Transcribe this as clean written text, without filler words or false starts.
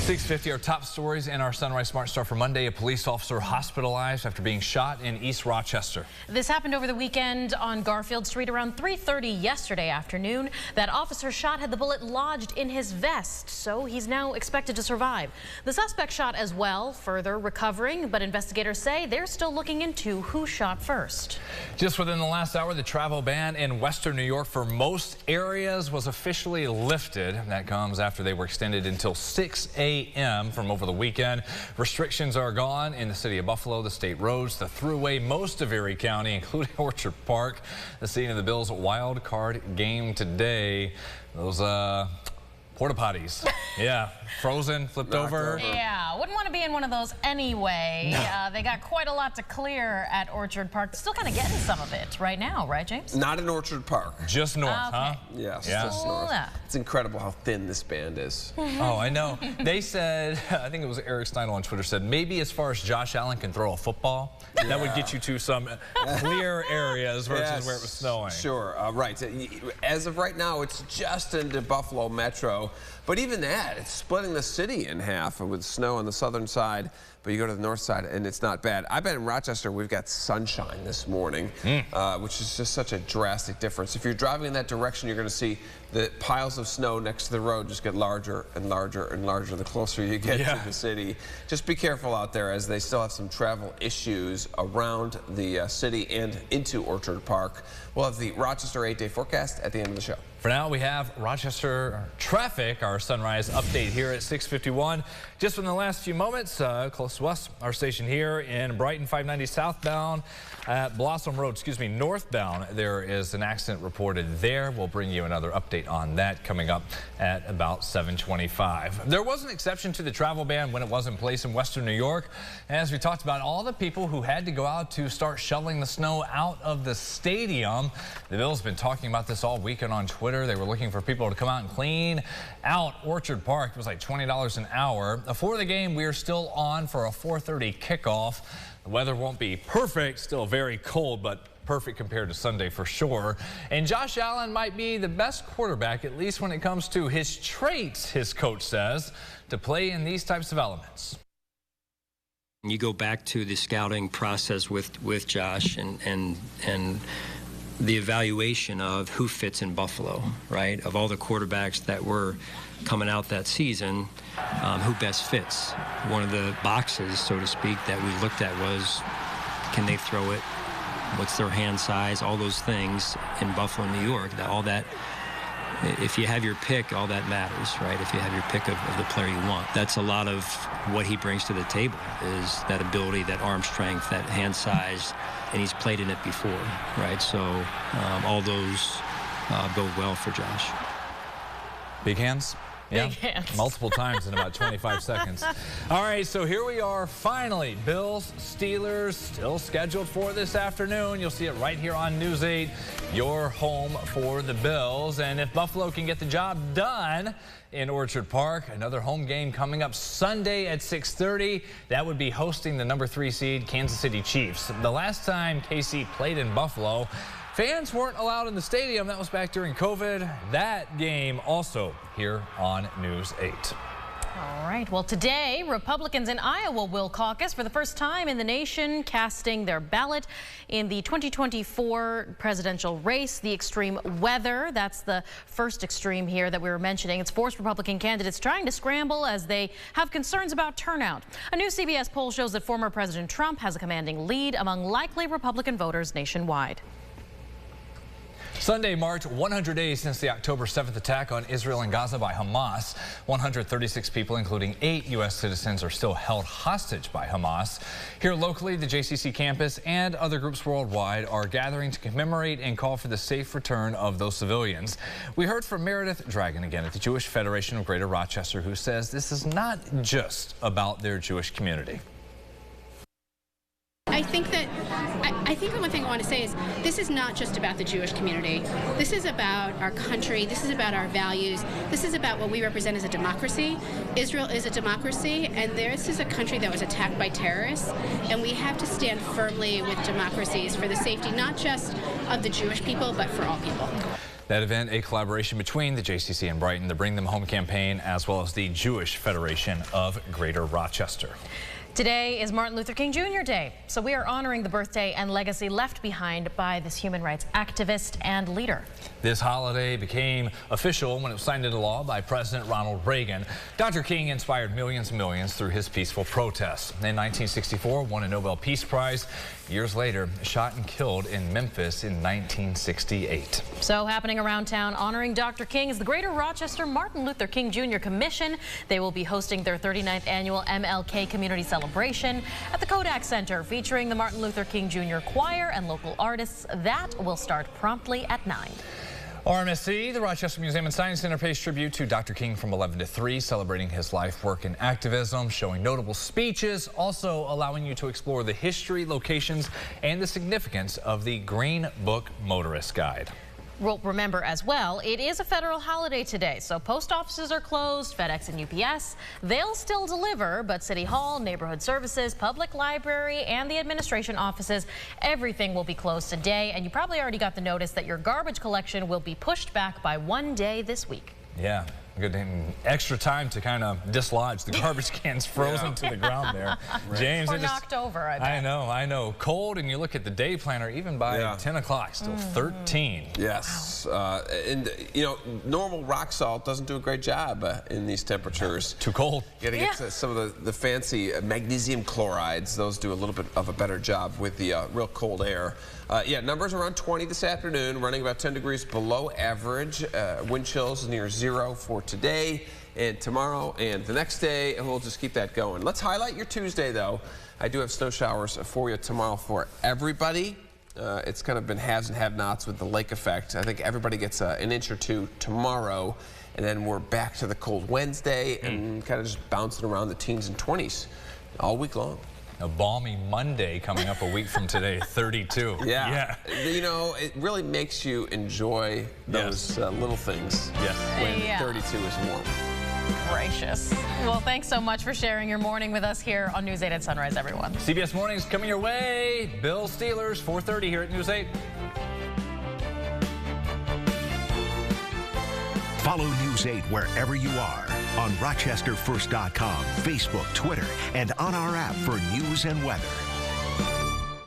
6:50, our top stories in our Sunrise Smart Star for Monday. A police officer hospitalized after being shot in East Rochester. This happened over the weekend on Garfield Street around 3:30 yesterday afternoon. That officer shot had the bullet lodged in his vest, so he's now expected to survive. The suspect shot as well, further recovering, but investigators say they're still looking into who shot first. Just within the last hour, the travel ban in western New York for most areas was officially lifted. That comes after they were extended until 6 a.m. from over the weekend. Restrictions are gone in the city of Buffalo, the state roads, the thruway, most of Erie County, including Orchard Park, the scene of the Bills' wild card game today. Those porta potties, yeah, frozen, flipped over. Yeah, wouldn't want to be in one of those anyway. No. They got quite a lot to clear at Orchard Park. Still kind of getting some of it right now, right, James? Not in Orchard Park. Just north, huh? Yes, yeah. just north. It's incredible how thin this band is. Oh, I know. They said, I think it was Eric Stein on Twitter said, maybe as far as Josh Allen can throw a football, that would get you to some clear areas versus where it was snowing. Sure, right. As of right now, it's just into Buffalo Metro. But even that, it's splitting the city in half with snow on the southern side, but you go to the north side and it's not bad. I bet in Rochester we've got sunshine this morning, which is just such a drastic difference. If you're driving in that direction, you're going to see the piles of snow next to the road just get larger and larger and larger the closer you get to the city. Just be careful out there as they still have some travel issues around the city and into Orchard Park. We'll have the Rochester 8-day forecast at the end of the show. For now, we have Rochester traffic, our sunrise update here at 6:51. Just in the last few moments, close to us, our station here in Brighton, 590 southbound at Blossom Road, northbound. There is an accident reported there. We'll bring you another update on that coming up at about 7:25. There was an exception to the travel ban when it was in place in western New York. As we talked about, all the people who had to go out to start shoveling the snow out of the stadium. The Bills have been talking about this all weekend on Twitter. They were looking for people to come out and clean out Orchard Park. It was like $20 an hour. Before the game, we are still on for a 4:30 kickoff. The weather won't be perfect, still very cold, but perfect compared to Sunday for sure. And Josh Allen might be the best quarterback, at least when it comes to his traits, his coach says, to play in these types of elements. You go back to the scouting process with Josh and the evaluation of who fits in Buffalo, right? Of all the quarterbacks that were coming out that season, who best fits. One of the boxes, so to speak, that we looked at was, can they throw it? What's their hand size? All those things in Buffalo, New York, all that. If you have your pick, all that matters, right? If you have your pick of the player you want. That's a lot of what he brings to the table, is that ability, that arm strength, that hand size, and he's played in it before, right? So all those bode well for Josh. Big hands? Yeah, big hands. Multiple times in about 25 seconds. All right, so here we are finally. Bills, Steelers, still scheduled for this afternoon. You'll see it right here on News 8, your home for the Bills. And if Buffalo can get the job done in Orchard Park, another home game coming up Sunday at 6:30. That would be hosting the number 3 seed Kansas City Chiefs. The last time KC played in Buffalo, fans weren't allowed in the stadium. That was back during COVID. That game also here on News 8. All right. Well, today, Republicans in Iowa will caucus for the first time in the nation, casting their ballot in the 2024 presidential race. The extreme weather, that's the first extreme here that we were mentioning. It's forced Republican candidates trying to scramble as they have concerns about turnout. A new CBS poll shows that former President Trump has a commanding lead among likely Republican voters nationwide. Sunday marked 100 days since the October 7th attack on Israel and Gaza by Hamas. 136 people, including 8 U.S. citizens, are still held hostage by Hamas. Here locally, the JCC campus and other groups worldwide are gathering to commemorate and call for the safe return of those civilians. We heard from Meredith Dragon again at the Jewish Federation of Greater Rochester, who says this is not just about their Jewish community. I think one thing I want to say is this is not just about the Jewish community. This is about our country. This is about our values. This is about what we represent as a democracy. Israel is a democracy, and this is a country that was attacked by terrorists, and we have to stand firmly with democracies for the safety not just of the Jewish people, but for all people. That event, a collaboration between the JCC and Brighton, the Bring Them Home campaign, as well as the Jewish Federation of Greater Rochester. Today is Martin Luther King Jr. Day, so we are honoring the birthday and legacy left behind by this human rights activist and leader. This holiday became official when it was signed into law by President Ronald Reagan. Dr. King inspired millions and millions through his peaceful protests. In 1964, won a Nobel Peace Prize. Years later, shot and killed in Memphis in 1968. So happening around town honoring Dr. King is the Greater Rochester Martin Luther King Jr. Commission. They will be hosting their 39th annual MLK Community Celebration at the Kodak Center, featuring the Martin Luther King Jr. Choir and local artists. That will start promptly at 9. RMSC, the Rochester Museum and Science Center, pays tribute to Dr. King from 11 to 3, celebrating his life, work, and activism, showing notable speeches, also allowing you to explore the history, locations, and the significance of the Green Book Motorist Guide. Well, remember as well, it is a federal holiday today, so post offices are closed, FedEx and UPS, they'll still deliver, but City Hall, neighborhood services, public library, and the administration offices, everything will be closed today. And you probably already got the notice that your garbage collection will be pushed back by 1 day this week. Yeah. Good extra time to kind of dislodge the garbage cans frozen to the ground there. Right. James, or knocked over, I bet. I know. Cold, and you look at the day planner, even by 10 o'clock, still 13. Yes. Wow. And, you know, normal rock salt doesn't do a great job in these temperatures. Too cold. You got to get to some of the fancy magnesium chlorides. Those do a little bit of a better job with the real cold air. Yeah, numbers around 20 this afternoon, running about 10 degrees below average. Wind chills near 0 for today and tomorrow and the next day, and we'll just keep that going. Let's highlight your Tuesday, though. I do have snow showers for you tomorrow for everybody. It's kind of been haves and have-nots with the lake effect. I think everybody gets an inch or two tomorrow, and then we're back to the cold Wednesday and kind of just bouncing around the teens and 20s all week long. A balmy Monday coming up a week from today, 32. Yeah. You know, it really makes you enjoy those little things when 32 is warm. Gracious. Well, thanks so much for sharing your morning with us here on News 8 at Sunrise, everyone. CBS Mornings coming your way. Bill Steelers, 4:30 here at News 8. Follow News 8 wherever you are on RochesterFirst.com, Facebook, Twitter, and on our app for news and weather.